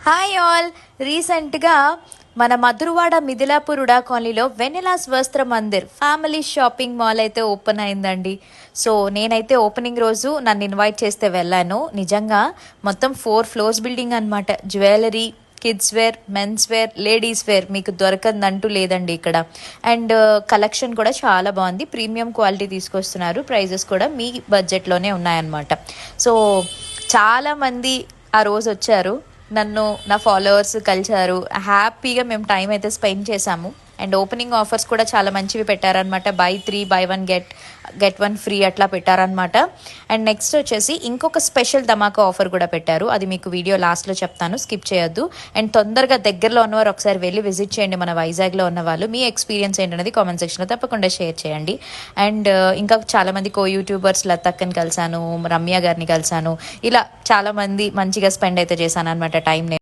Hi all. రీసెంట్గా మన మధురవాడ మిథిలాపూర్ ఉడా కాలనీలో వెనిలాస్ Vastra Mandir family shopping mall అయితే ఓపెన్ అయిందండి. సో నేనైతే ఓపెనింగ్ రోజు నన్ను ఇన్వైట్ చేస్తే వెళ్ళాను. నిజంగా మొత్తం 4 ఫ్లోర్స్ బిల్డింగ్ అనమాట. Jewellery, kids wear, men's wear, ladies wear మీకు దొరకందంటూ లేదండి ఇక్కడ. అండ్ కలెక్షన్ కూడా చాలా బాగుంది. ప్రీమియం క్వాలిటీ తీసుకొస్తున్నారు. ప్రైజెస్ కూడా మీ బడ్జెట్లోనే ఉన్నాయన్నమాట. సో చాలామంది ఆ రోజు వచ్చారు, నన్ను నా ఫాలోవర్స్ కలిశారు. హ్యాపీగా మేము టైం అయితే స్పెండ్ చేశాము. అండ్ ఓపెనింగ్ ఆఫర్స్ కూడా చాలా మంచివి పెట్టారనమాట. బై 3 బై 1 గెట్ 1 ఫ్రీ అట్లా పెట్టారనమాట. అండ్ నెక్స్ట్ వచ్చేసి ఇంకొక స్పెషల్ ధమాకా ఆఫర్ కూడా పెట్టారు. అది మీకు వీడియో లాస్ట్లో చెప్తాను, స్కిప్ చేయొద్దు. అండ్ తొందరగా దగ్గరలో ఉన్నవారు ఒకసారి వెళ్ళి విజిట్ చేయండి. మన వైజాగ్లో ఉన్న వాళ్ళు మీ ఎక్స్పీరియన్స్ ఏంటనేది కామెంట్ సెక్షన్లో తప్పకుండా షేర్ చేయండి. అండ్ ఇంకా చాలామంది యూట్యూబర్స్ లతక్కని కలిశాను, రమ్య గారిని కలిశాను. ఇలా చాలామంది మంచిగా స్పెండ్ అయితే చేశాను అనమాట టైం.